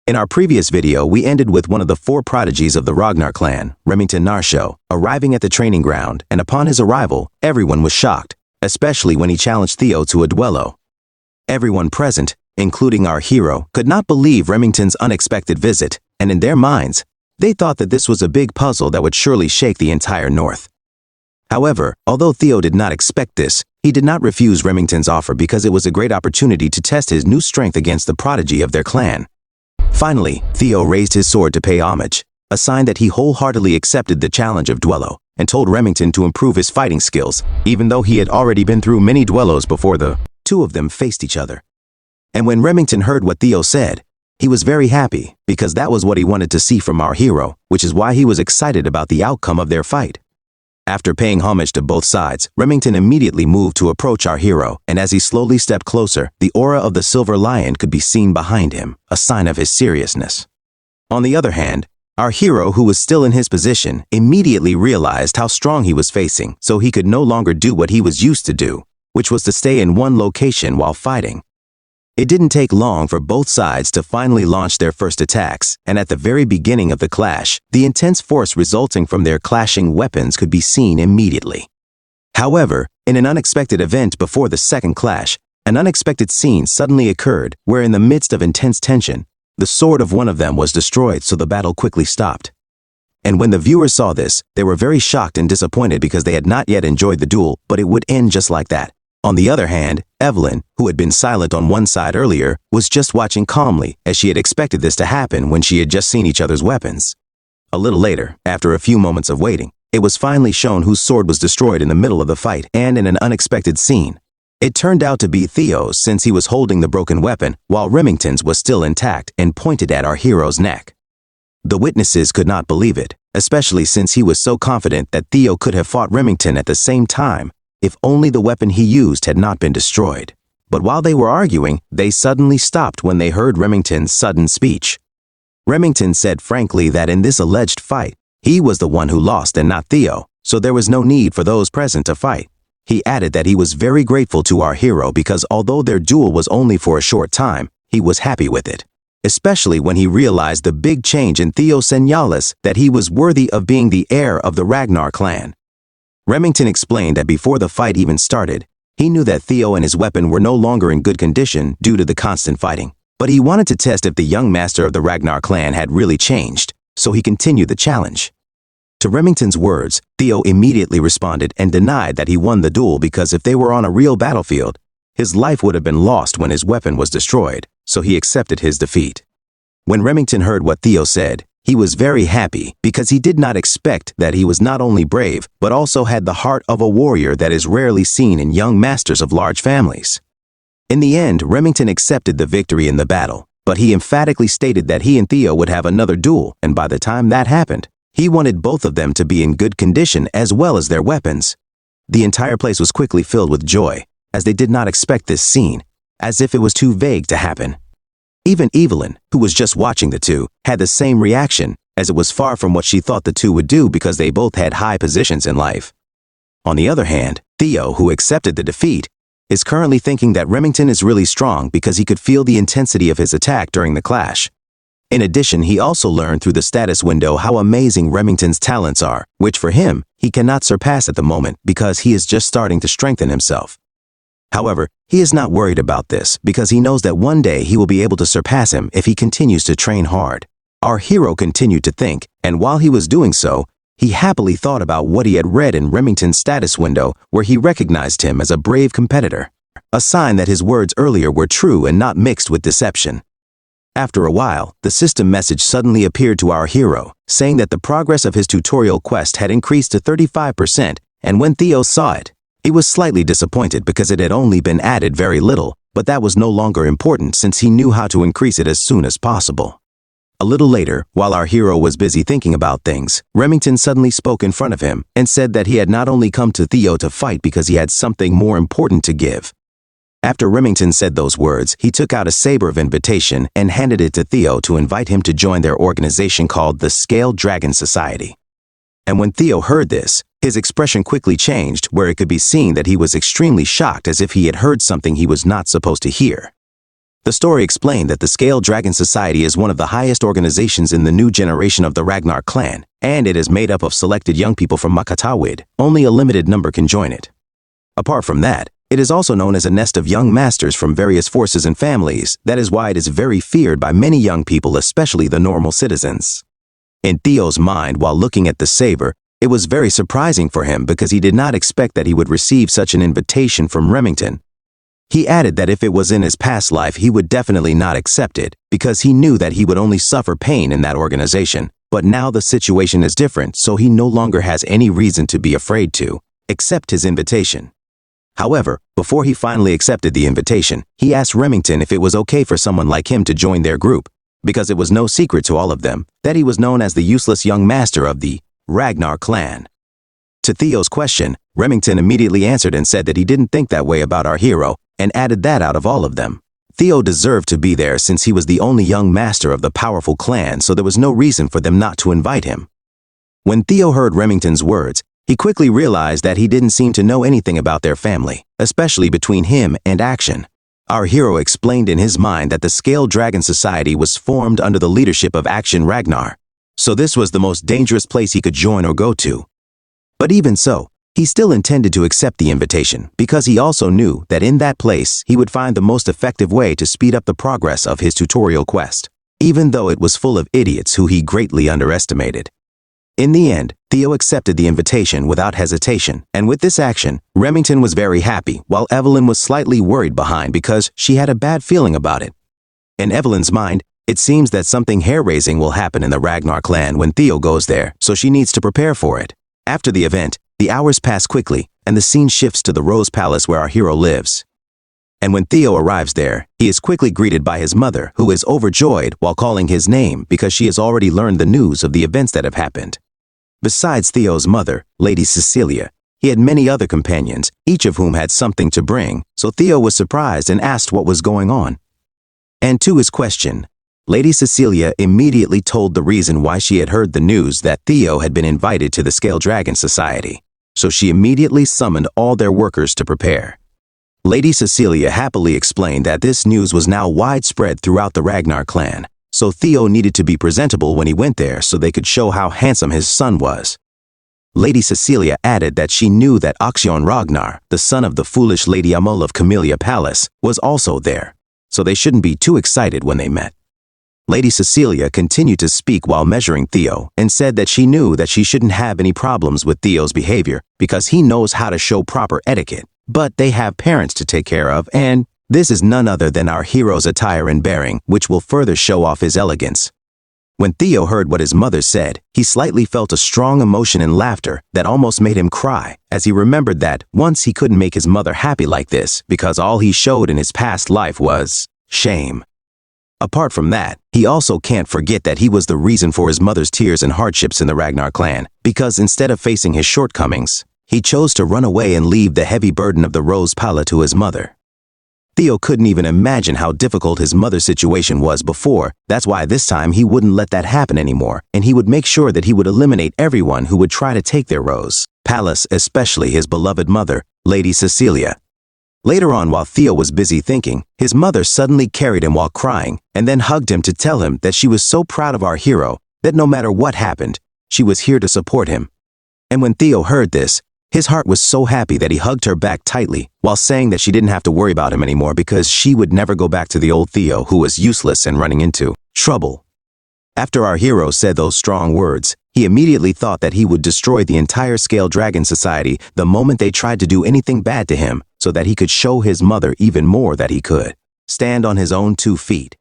In our previous video, we ended with one of the four prodigies of the Ragnar clan, Remington Narsho, arriving at the training ground, and upon his arrival, everyone was shocked, especially when he challenged Theo to a duello. Everyone present, including our hero, could not believe Remington's unexpected visit, and in their minds, they thought that this was a big puzzle that would surely shake the entire North. However, although Theo did not expect this, he did not refuse Remington's offer because it was a great opportunity to test his new strength against the prodigy of their clan. Finally, Theo raised his sword to pay homage, a sign that he wholeheartedly accepted the challenge of duello, and told Remington to improve his fighting skills, even though he had already been through many duellos before the two of them faced each other. And when Remington heard what Theo said, he was very happy, because that was what he wanted to see from our hero, which is why he was excited about the outcome of their fight. After paying homage to both sides, Remington immediately moved to approach our hero, and as he slowly stepped closer, the aura of the silver lion could be seen behind him, a sign of his seriousness. On the other hand, our hero, who was still in his position, immediately realized how strong he was facing, so he could no longer do what he was used to do, which was to stay in one location while fighting. It didn't take long for both sides to finally launch their first attacks, and at the very beginning of the clash, the intense force resulting from their clashing weapons could be seen immediately. However, in an unexpected event before the second clash, an unexpected scene suddenly occurred where in the midst of intense tension, the sword of one of them was destroyed, so the battle quickly stopped. And when the viewers saw this, they were very shocked and disappointed because they had not yet enjoyed the duel, but it would end just like that. On the other hand, Evelyn, who had been silent on one side earlier, was just watching calmly as she had expected this to happen when she had just seen each other's weapons. A little later, after a few moments of waiting, it was finally shown whose sword was destroyed in the middle of the fight and in an unexpected scene. It turned out to be Theo's, since he was holding the broken weapon while Remington's was still intact and pointed at our hero's neck. The witnesses could not believe it, especially since he was so confident that Theo could have fought Remington at the same time, if only the weapon he used had not been destroyed. But while they were arguing, they suddenly stopped when they heard Remington's sudden speech. Remington said frankly that in this alleged fight, he was the one who lost and not Theo, so there was no need for those present to fight. He added that he was very grateful to our hero because although their duel was only for a short time, he was happy with it, especially when he realized the big change in Theo Senyalis, that he was worthy of being the heir of the Ragnar clan. Remington explained that before the fight even started, he knew that Theo and his weapon were no longer in good condition due to the constant fighting, but he wanted to test if the young master of the Ragnar clan had really changed, so he continued the challenge. To Remington's words, Theo immediately responded and denied that he won the duel because if they were on a real battlefield, his life would have been lost when his weapon was destroyed, so he accepted his defeat. When Remington heard what Theo said, he was very happy because he did not expect that he was not only brave but also had the heart of a warrior that is rarely seen in young masters of large families. In the end, Remington accepted the victory in the battle, but he emphatically stated that he and Theo would have another duel, and by the time that happened, he wanted both of them to be in good condition as well as their weapons. The entire place was quickly filled with joy, as they did not expect this scene, as if it was too vague to happen. Even Evelyn, who was just watching the two, had the same reaction, as it was far from what she thought the two would do because they both had high positions in life. On the other hand, Theo, who accepted the defeat, is currently thinking that Remington is really strong because he could feel the intensity of his attack during the clash. In addition, he also learned through the status window how amazing Remington's talents are, which for him, he cannot surpass at the moment because he is just starting to strengthen himself. However, he is not worried about this because he knows that one day he will be able to surpass him if he continues to train hard. Our hero continued to think, and while he was doing so, he happily thought about what he had read in Remington's status window where he recognized him as a brave competitor, a sign that his words earlier were true and not mixed with deception. After a while, the system message suddenly appeared to our hero, saying that the progress of his tutorial quest had increased to 35%, and when Theo saw it, he was slightly disappointed because it had only been added very little, but that was no longer important since he knew how to increase it as soon as possible. A little later, while our hero was busy thinking about things, Remington suddenly spoke in front of him and said that he had not only come to Theo to fight because he had something more important to give. After Remington said those words, he took out a saber of invitation and handed it to Theo to invite him to join their organization called the Scaled Dragon Society. And when Theo heard this, his expression quickly changed where it could be seen that he was extremely shocked as if he had heard something he was not supposed to hear. The story explained that the Scale Dragon Society is one of the highest organizations in the new generation of the Ragnar clan, and it is made up of selected young people from Makatawid. Only a limited number can join it. Apart from that, it is also known as a nest of young masters from various forces and families. That is why it is very feared by many young people, especially the normal citizens. In Theo's mind, while looking at the saber, it was very surprising for him because he did not expect that he would receive such an invitation from Remington. He added that if it was in his past life, he would definitely not accept it because he knew that he would only suffer pain in that organization. But now the situation is different, so he no longer has any reason to be afraid to accept his invitation. However, before he finally accepted the invitation, he asked Remington if it was okay for someone like him to join their group, because it was no secret to all of them that he was known as the useless young master of the Ragnar clan. To Theo's question, Remington immediately answered and said that he didn't think that way about our hero, and added that out of all of them, Theo deserved to be there since he was the only young master of the powerful clan, so there was no reason for them not to invite him. When Theo heard Remington's words, he quickly realized that he didn't seem to know anything about their family, especially between him and Action. Our hero explained in his mind that the Scale Dragon Society was formed under the leadership of Action Ragnar, so this was the most dangerous place he could join or go to. But even so, he still intended to accept the invitation because he also knew that in that place he would find the most effective way to speed up the progress of his tutorial quest, even though it was full of idiots who he greatly underestimated. In the end, Theo accepted the invitation without hesitation, and with this action, Remington was very happy, while Evelyn was slightly worried behind because she had a bad feeling about it. In Evelyn's mind, it seems that something hair-raising will happen in the Ragnar clan when Theo goes there, so she needs to prepare for it. After the event, the hours pass quickly, and the scene shifts to the Rose Palace where our hero lives. And when Theo arrives there, he is quickly greeted by his mother, who is overjoyed while calling his name because she has already learned the news of the events that have happened. Besides Theo's mother, Lady Cecilia, he had many other companions, each of whom had something to bring, so Theo was surprised and asked what was going on. And to his question, Lady Cecilia immediately told the reason why she had heard the news that Theo had been invited to the Scale Dragon Society, so she immediately summoned all their workers to prepare. Lady Cecilia happily explained that this news was now widespread throughout the Ragnar clan, so Theo needed to be presentable when he went there so they could show how handsome his son was. Lady Cecilia added that she knew that Aksyon Ragnar, the son of the foolish Lady Amul of Camellia Palace, was also there, so they shouldn't be too excited when they met. Lady Cecilia continued to speak while measuring Theo and said that she knew that she shouldn't have any problems with Theo's behavior because he knows how to show proper etiquette, but they have parents to take care of, and this is none other than our hero's attire and bearing, which will further show off his elegance. When Theo heard what his mother said, he slightly felt a strong emotion and laughter that almost made him cry, as he remembered that once he couldn't make his mother happy like this because all he showed in his past life was shame. Apart from that, he also can't forget that he was the reason for his mother's tears and hardships in the Ragnar clan, because instead of facing his shortcomings, he chose to run away and leave the heavy burden of the Rose Palace to his mother. Theo couldn't even imagine how difficult his mother's situation was before. That's why this time he wouldn't let that happen anymore, and he would make sure that he would eliminate everyone who would try to take their Rose Palace, especially his beloved mother, Lady Cecilia. Later on, while Theo was busy thinking, his mother suddenly carried him while crying and then hugged him to tell him that she was so proud of our hero that no matter what happened, she was here to support him. And when Theo heard this, his heart was so happy that he hugged her back tightly while saying that she didn't have to worry about him anymore because she would never go back to the old Theo who was useless and running into trouble. After our hero said those strong words, he immediately thought that he would destroy the entire Scale Dragon Society the moment they tried to do anything bad to him, so that he could show his mother even more that he could stand on his own 2 feet.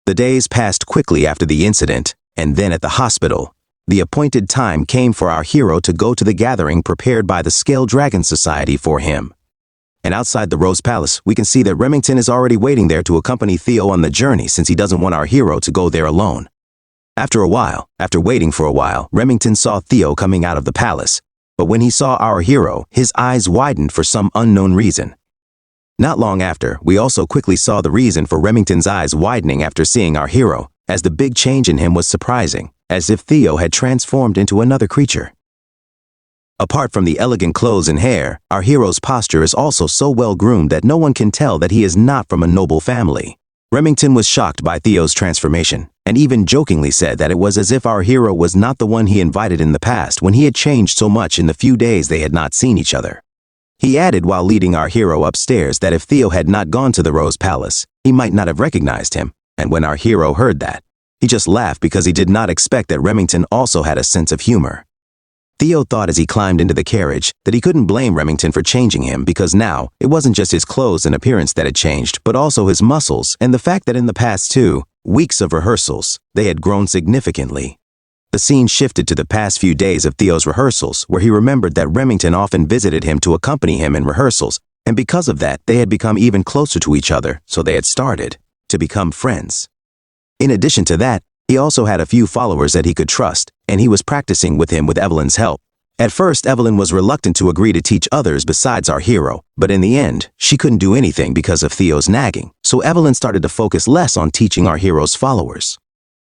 The days passed quickly after the incident, and then at the hospital, the appointed time came for our hero to go to the gathering prepared by the Scale Dragon Society for him. And outside the Rose Palace, we can see that Remington is already waiting there to accompany Theo on the journey since he doesn't want our hero to go there alone. After waiting for a while, Remington saw Theo coming out of the palace. But when he saw our hero, his eyes widened for some unknown reason. Not long after, we also quickly saw the reason for Remington's eyes widening after seeing our hero, as the big change in him was surprising, as if Theo had transformed into another creature. Apart from the elegant clothes and hair, our hero's posture is also so well groomed that no one can tell that he is not from a noble family. Remington was shocked by Theo's transformation, and even jokingly said that it was as if our hero was not the one he invited in the past when he had changed so much in the few days they had not seen each other. He added while leading our hero upstairs that if Theo had not gone to the Rose Palace, he might not have recognized him, and when our hero heard that, he just laughed because he did not expect that Remington also had a sense of humor. Theo thought as he climbed into the carriage that he couldn't blame Remington for changing him because now it wasn't just his clothes and appearance that had changed, but also his muscles and the fact that in the past 2 weeks of rehearsals, they had grown significantly. The scene shifted to the past few days of Theo's rehearsals, where he remembered that Remington often visited him to accompany him in rehearsals, and because of that, they had become even closer to each other, so they had started to become friends. In addition to that, he also had a few followers that he could trust, and he was practicing with him with Evelyn's help. At first, Evelyn was reluctant to agree to teach others besides our hero, but in the end, she couldn't do anything because of Theo's nagging, so Evelyn started to focus less on teaching our hero's followers.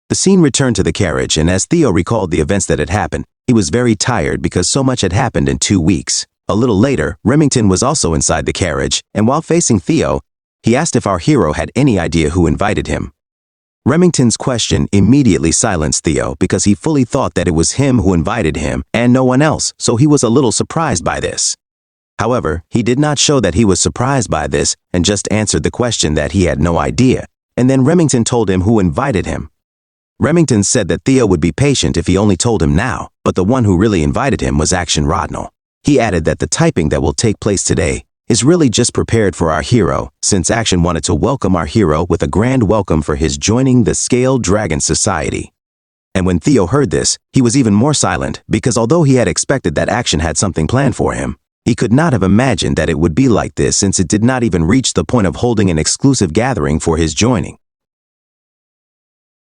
The scene returned to the carriage, and as Theo recalled the events that had happened, he was very tired because so much had happened in 2 weeks. A little later, Remington was also inside the carriage, and while facing Theo, he asked if our hero had any idea who invited him. Remington's question immediately silenced Theo because he fully thought that it was him who invited him and no one else, so he was a little surprised by this. However, he did not show that he was surprised by this and just answered the question that he had no idea, and then Remington told him who invited him. Remington said that Theo would be patient if he only told him now, but the one who really invited him was Action Rodnell. He added that the typing that will take place today is really just prepared for our hero, since Action wanted to welcome our hero with a grand welcome for his joining the Scaled Dragon Society. And when Theo heard this, he was even more silent because although he had expected that Action had something planned for him, he could not have imagined that it would be like this since it did not even reach the point of holding an exclusive gathering for his joining.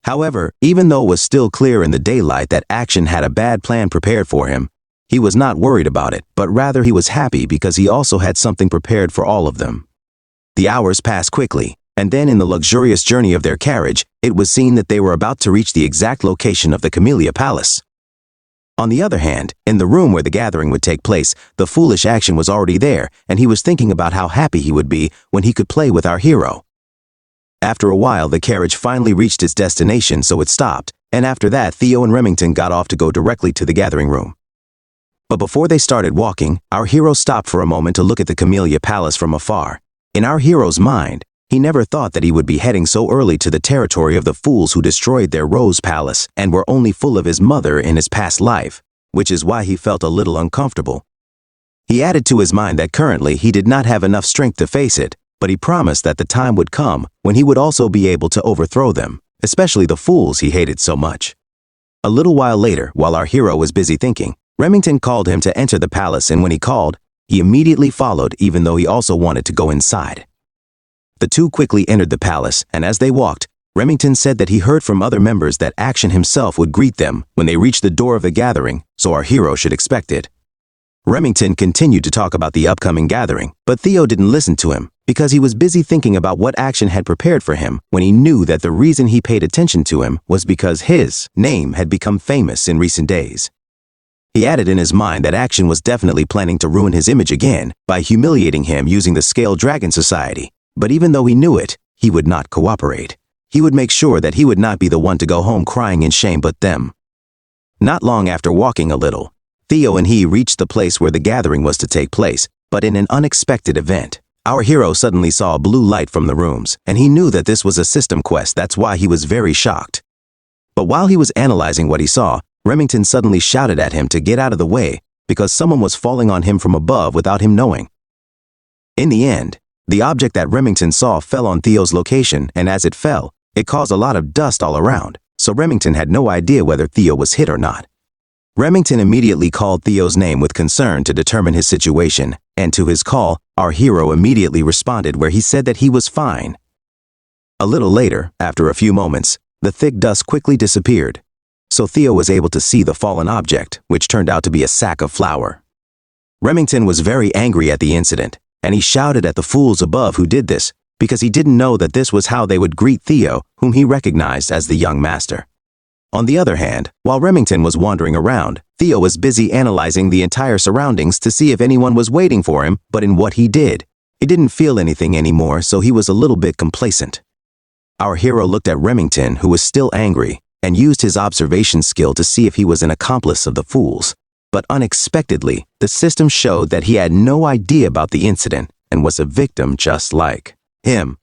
However, even though it was still clear in the daylight that Action had a bad plan prepared for him, he was not worried about it, but rather he was happy because he also had something prepared for all of them. The hours passed quickly, and then in the luxurious journey of their carriage, it was seen that they were about to reach the exact location of the Camellia Palace. On the other hand, in the room where the gathering would take place, the foolish Action was already there, and he was thinking about how happy he would be when he could play with our hero. After a while, the carriage finally reached its destination, so it stopped, and after that, Theo and Remington got off to go directly to the gathering room. But before they started walking, our hero stopped for a moment to look at the Camellia Palace from afar. In our hero's mind, he never thought that he would be heading so early to the territory of the fools who destroyed their Rose Palace and were only full of his mother in his past life, which is why he felt a little uncomfortable. He added to his mind that currently he did not have enough strength to face it, but he promised that the time would come when he would also be able to overthrow them, especially the fools he hated so much. A little while later, while our hero was busy thinking, Remington called him to enter the palace, and when he called, he immediately followed even though he also wanted to go inside. The two quickly entered the palace, and as they walked, Remington said that he heard from other members that Action himself would greet them when they reached the door of the gathering, so our hero should expect it. Remington continued to talk about the upcoming gathering, but Theo didn't listen to him because he was busy thinking about what Action had prepared for him when he knew that the reason he paid attention to him was because his name had become famous in recent days. He added in his mind that Action was definitely planning to ruin his image again by humiliating him using the Scaled Dragon Society, but even though he knew it, he would not cooperate. He would make sure that he would not be the one to go home crying in shame but them. Not long after walking a little, Theo and he reached the place where the gathering was to take place, but in an unexpected event, our hero suddenly saw a blue light from the rooms, and he knew that this was a system quest. That's why he was very shocked. But while he was analyzing what he saw, Remington suddenly shouted at him to get out of the way because someone was falling on him from above without him knowing. In the end, the object that Remington saw fell on Theo's location, and as it fell, it caused a lot of dust all around, so Remington had no idea whether Theo was hit or not. Remington immediately called Theo's name with concern to determine his situation, and to his call, our hero immediately responded where he said that he was fine. A little later, after a few moments, the thick dust quickly disappeared, so Theo was able to see the fallen object, which turned out to be a sack of flour. Remington was very angry at the incident, and he shouted at the fools above who did this, because he didn't know that this was how they would greet Theo, whom he recognized as the young master. On the other hand, while Remington was wandering around, Theo was busy analyzing the entire surroundings to see if anyone was waiting for him, but in what he did, he didn't feel anything anymore, so he was a little bit complacent. our hero looked at Remington, who was still angry, and used his observation skill to see if he was an accomplice of the fools. But unexpectedly, the system showed that he had no idea about the incident and was a victim just like him.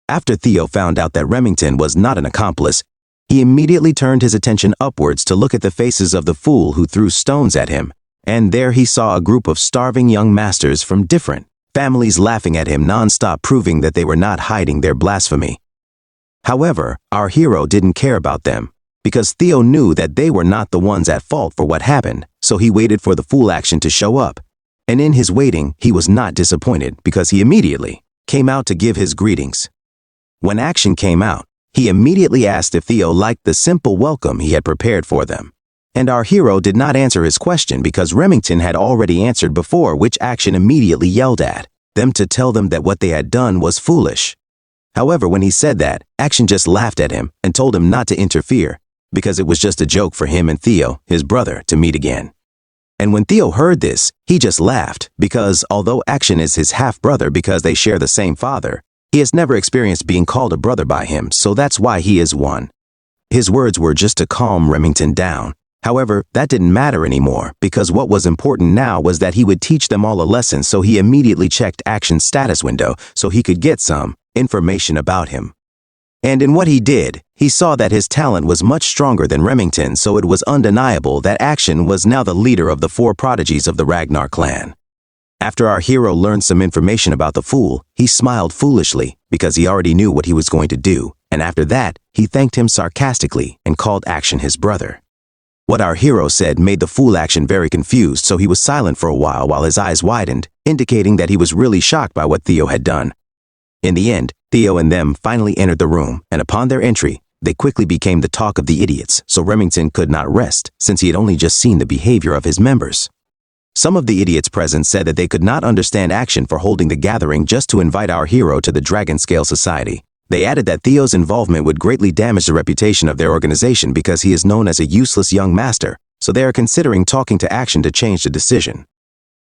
After Theo found out that Remington was not an accomplice, he immediately turned his attention upwards to look at the faces of the fool who threw stones at him, and there he saw a group of starving young masters from different families laughing at him non-stop, proving that they were not hiding their blasphemy. However, our hero didn't care about them, because Theo knew that they were not the ones at fault for what happened, so he waited for the fool action to show up. And in his waiting, he was not disappointed because he immediately came out to give his greetings. When action came out, he immediately asked if Theo liked the simple welcome he had prepared for them. And our hero did not answer his question because Remington had already answered before, which action immediately yelled at them to tell them that what they had done was foolish. However, when he said that, Action just laughed at him and told him not to interfere because it was just a joke for him and Theo, his brother, to meet again. And when Theo heard this, he just laughed because although Action is his half-brother because they share the same father, he has never experienced being called a brother by him, so that's why he is one. His words were just to calm Remington down. However, that didn't matter anymore because what was important now was that he would teach them all a lesson, so he immediately checked Action's status window so he could get some information about him. And in what he did, he saw that his talent was much stronger than Remington, so it was undeniable that Action was now the leader of the 4 prodigies of the Ragnar clan. After our hero learned some information about the fool, he smiled foolishly because he already knew what he was going to do, and after that, he thanked him sarcastically and called Action his brother. What our hero said made the fool Action very confused, so he was silent for a while his eyes widened, indicating that he was really shocked by what Theo had done. In the end, Theo and them finally entered the room, and upon their entry, they quickly became the talk of the idiots, so Remington could not rest since he had only just seen the behavior of his members. Some of the idiots present said that they could not understand Action for holding the gathering just to invite our hero to the Dragon Scale Society. They added that Theo's involvement would greatly damage the reputation of their organization because he is known as a useless young master, so they are considering talking to Action to change the decision.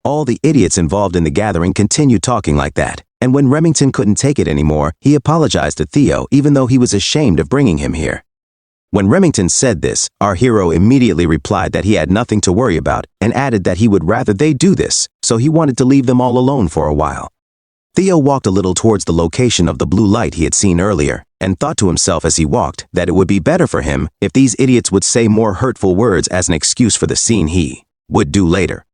All the idiots involved in the gathering continued talking like that, and when Remington couldn't take it anymore, he apologized to Theo even though he was ashamed of bringing him here. When Remington said this, our hero immediately replied that he had nothing to worry about and added that he would rather they do this, so he wanted to leave them all alone for a while. Theo walked a little towards the location of the blue light he had seen earlier and thought to himself as he walked that it would be better for him if these idiots would say more hurtful words as an excuse for the scene he would do later.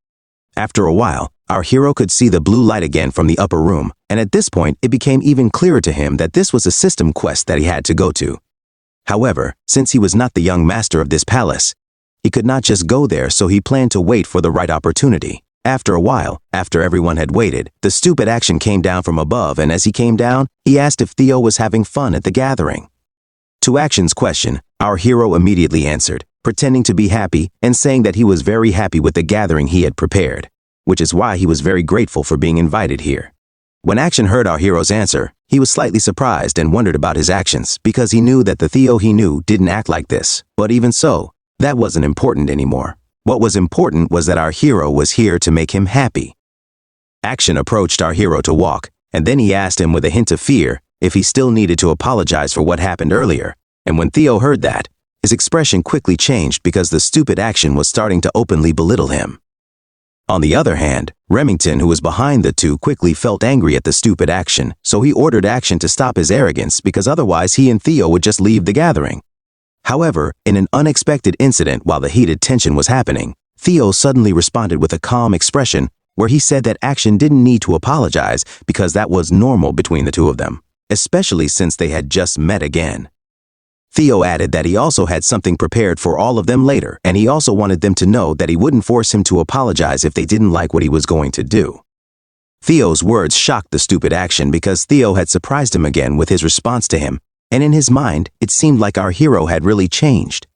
After a while, our hero could see the blue light again from the upper room, and at this point it became even clearer to him that this was a system quest that he had to go to. However, since he was not the young master of this palace, he could not just go there, so he planned to wait for the right opportunity. After a while, after everyone had waited, the stupid Action came down from above, and as he came down, he asked if Theo was having fun at the gathering. To Action's question, our hero immediately answered, pretending to be happy and saying that he was very happy with the gathering he had prepared, which is why he was very grateful for being invited here. When Action heard our hero's answer, he was slightly surprised and wondered about his actions because he knew that the Theo he knew didn't act like this, but even so, that wasn't important anymore. What was important was that our hero was here to make him happy. Action approached our hero to walk, and then he asked him with a hint of fear if he still needed to apologize for what happened earlier, and when Theo heard that, his expression quickly changed because the stupid Action was starting to openly belittle him. On the other hand, Remington, who was behind the two, quickly felt angry at the stupid Action, so he ordered Action to stop his arrogance because otherwise he and Theo would just leave the gathering. However, in an unexpected incident while the heated tension was happening, Theo suddenly responded with a calm expression where he said that Action didn't need to apologize because that was normal between the two of them, especially since they had just met again. Theo added that he also had something prepared for all of them later, and he also wanted them to know that he wouldn't force him to apologize if they didn't like what he was going to do. Theo's words shocked the stupid Action because Theo had surprised him again with his response to him, and in his mind, it seemed like our hero had really changed.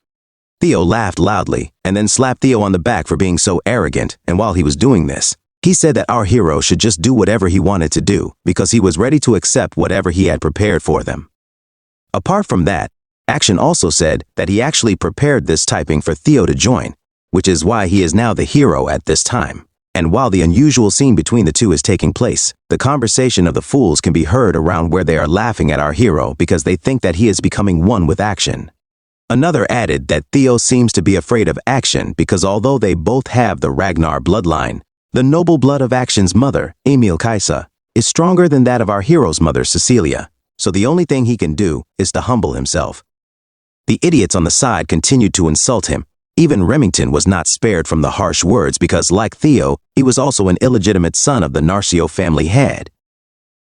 Theo laughed loudly and then slapped Theo on the back for being so arrogant, and while he was doing this, he said that our hero should just do whatever he wanted to do because he was ready to accept whatever he had prepared for them. Apart from that, Action also said that he actually prepared this typing for Theo to join, which is why he is now the hero at this time. And while the unusual scene between the two is taking place, the conversation of the fools can be heard around where they are laughing at our hero because they think that he is becoming one with Action. Another added that Theo seems to be afraid of Action because although they both have the Ragnar bloodline, the noble blood of Action's mother, Emil Kaisa, is stronger than that of our hero's mother, Cecilia, so the only thing he can do is to humble himself. The idiots on the side continued to insult him. Even Remington was not spared from the harsh words because, like Theo, he was also an illegitimate son of the Narcio family head.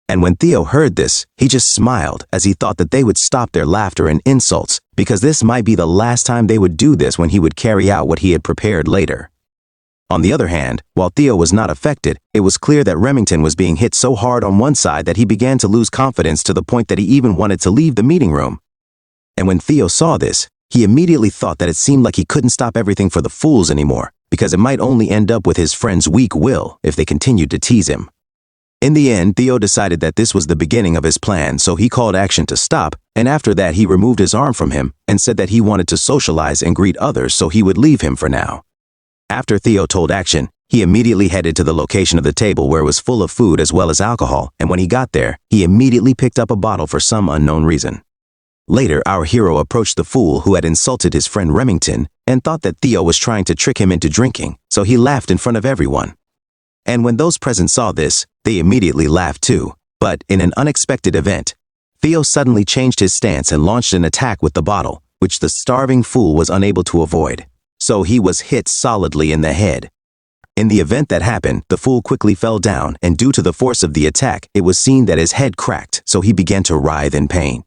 And when Theo heard this, he just smiled as he thought that they would stop their laughter and insults because this might be the last time they would do this when he would carry out what he had prepared later. On the other hand, while Theo was not affected, it was clear that Remington was being hit so hard on one side that he began to lose confidence to the point that he even wanted to leave the meeting room. And when Theo saw this, he immediately thought that it seemed like he couldn't stop everything for the fools anymore, because it might only end up with his friend's weak will if they continued to tease him. In the end, Theo decided that this was the beginning of his plan, so he called Action to stop, and after that he removed his arm from him and said that he wanted to socialize and greet others, so he would leave him for now. After Theo told Action, he immediately headed to the location of the table where it was full of food as well as alcohol, and when he got there, he immediately picked up a bottle for some unknown reason. Later, our hero approached the fool who had insulted his friend Remington and thought that Theo was trying to trick him into drinking, so he laughed in front of everyone. And when those present saw this, they immediately laughed too. But in an unexpected event, Theo suddenly changed his stance and launched an attack with the bottle, which the starving fool was unable to avoid. So he was hit solidly in the head. In the event that happened, the fool quickly fell down, and due to the force of the attack, it was seen that his head cracked, so he began to writhe in pain.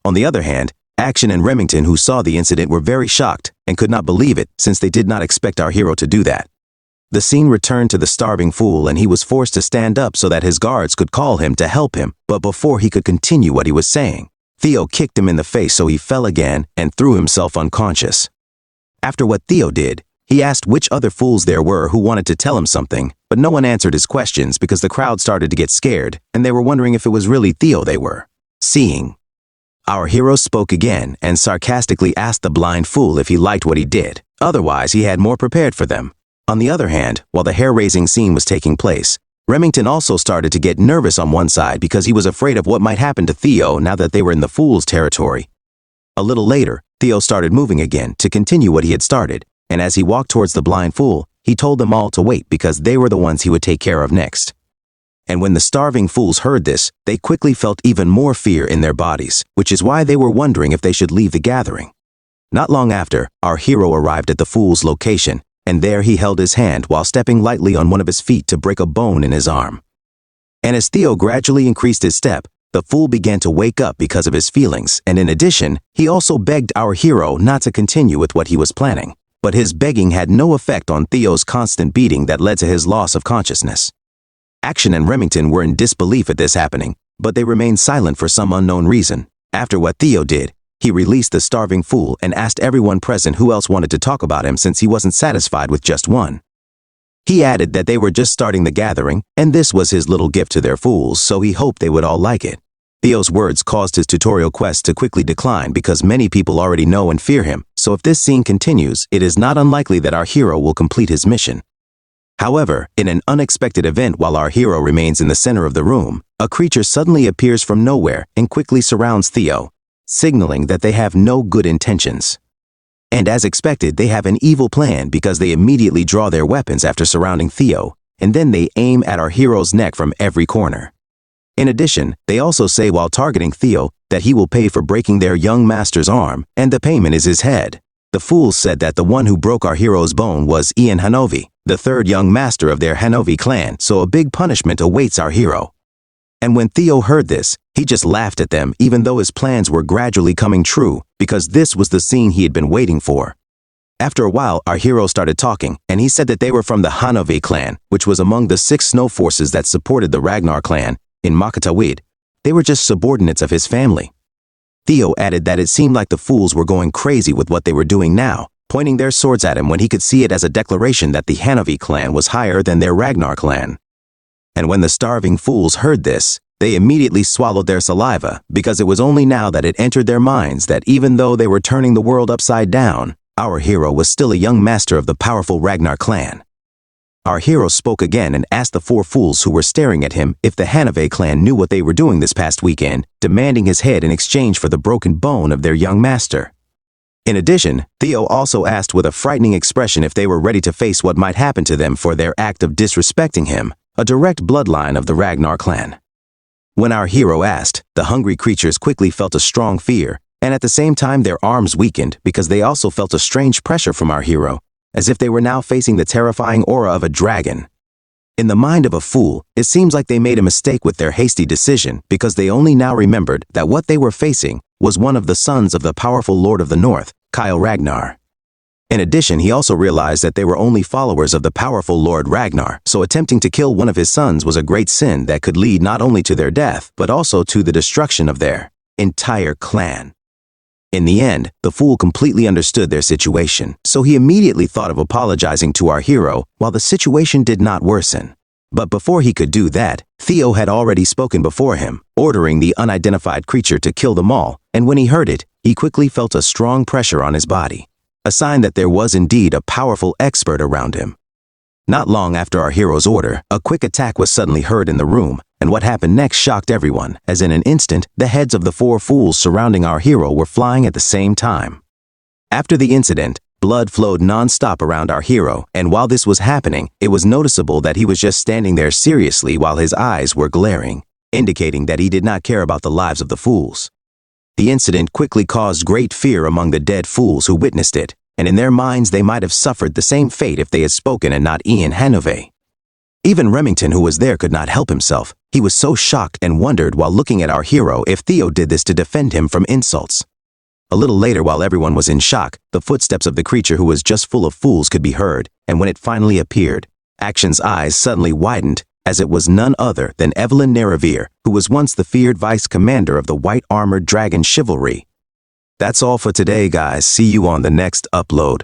On the other hand, Action and Remington, who saw the incident, were very shocked and could not believe it since they did not expect our hero to do that. The scene returned to the starving fool and he was forced to stand up so that his guards could call him to help him, but before he could continue what he was saying, Theo kicked him in the face so he fell again and threw himself unconscious. After what Theo did, he asked which other fools there were who wanted to tell him something, but no one answered his questions because the crowd started to get scared and they were wondering if it was really Theo they were seeing. Our hero spoke again and sarcastically asked the blind fool if he liked what he did. Otherwise, he had more prepared for them. On the other hand, while the hair-raising scene was taking place, Remington also started to get nervous on one side because he was afraid of what might happen to Theo now that they were in the fool's territory. A little later, Theo started moving again to continue what he had started, and as he walked towards the blind fool, he told them all to wait because they were the ones he would take care of next. And when the starving fools heard this, they quickly felt even more fear in their bodies, which is why they were wondering if they should leave the gathering. Not long after, our hero arrived at the fool's location, and there he held his hand while stepping lightly on one of his feet to break a bone in his arm. And as Theo gradually increased his step, the fool began to wake up because of his feelings, and in addition, he also begged our hero not to continue with what he was planning. But his begging had no effect on Theo's constant beating that led to his loss of consciousness. Action and Remington were in disbelief at this happening, but they remained silent for some unknown reason. After what Theo did, he released the starving fool and asked everyone present who else wanted to talk about him since he wasn't satisfied with just one. He added that they were just starting the gathering, and this was his little gift to their fools, so he hoped they would all like it. Theo's words caused his tutorial quest to quickly decline because many people already know and fear him, so if this scene continues, it is not unlikely that our hero will complete his mission. However, in an unexpected event while our hero remains in the center of the room, a creature suddenly appears from nowhere and quickly surrounds Theo, signaling that they have no good intentions. And as expected, they have an evil plan because they immediately draw their weapons after surrounding Theo, and then they aim at our hero's neck from every corner. In addition, they also say while targeting Theo that he will pay for breaking their young master's arm, and the payment is his head. The fools said that the one who broke our hero's bone was Ian Hanovi, the third young master of their Hanovi clan, so a big punishment awaits our hero. And when Theo heard this, he just laughed at them even though his plans were gradually coming true because this was the scene he had been waiting for. After a while, our hero started talking, and he said that they were from the Hanovi clan, which was among the 6 snow forces that supported the Ragnar clan in Makatawid. They were just subordinates of his family. Theo added that it seemed like the fools were going crazy with what they were doing now, pointing their swords at him when he could see it as a declaration that the Hanovi clan was higher than their Ragnar clan. And when the starving fools heard this, they immediately swallowed their saliva because it was only now that it entered their minds that even though they were turning the world upside down, our hero was still a young master of the powerful Ragnar clan. our hero spoke again and asked the four fools who were staring at him if the Hanave clan knew what they were doing this past weekend, demanding his head in exchange for the broken bone of their young master. In addition, Theo also asked with a frightening expression if they were ready to face what might happen to them for their act of disrespecting him, a direct bloodline of the Ragnar clan. When our hero asked, the hungry creatures quickly felt a strong fear, and at the same time their arms weakened because they also felt a strange pressure from our hero, as if they were now facing the terrifying aura of a dragon. In the mind of a fool, it seems like they made a mistake with their hasty decision because they only now remembered that what they were facing was one of the sons of the powerful Lord of the North, Kyle Ragnar. In addition, he also realized that they were only followers of the powerful Lord Ragnar, so attempting to kill one of his sons was a great sin that could lead not only to their death, but also to the destruction of their entire clan. In the end, the fool completely understood their situation, so he immediately thought of apologizing to our hero while the situation did not worsen. But before he could do that, Theo had already spoken before him, ordering the unidentified creature to kill them all, and when he heard it, he quickly felt a strong pressure on his body, a sign that there was indeed a powerful expert around him. Not long after our hero's order, a quick attack was suddenly heard in the room, and what happened next shocked everyone, as in an instant, the heads of the four fools surrounding our hero were flying at the same time. After the incident, blood flowed non-stop around our hero, and while this was happening, it was noticeable that he was just standing there seriously while his eyes were glaring, indicating that he did not care about the lives of the fools. The incident quickly caused great fear among the dead fools who witnessed it, and in their minds they might have suffered the same fate if they had spoken and not Ian Hanove. Even Remington, who was there, could not help himself. He was so shocked and wondered while looking at our hero if Theo did this to defend him from insults. A little later, while everyone was in shock, the footsteps of the creature who was just full of fools could be heard, and when it finally appeared, Action's eyes suddenly widened, as it was none other than Evelyn Neravir, who was once the feared vice-commander of the White Armored Dragon Chivalry. That's all for today, guys. See you on the next upload.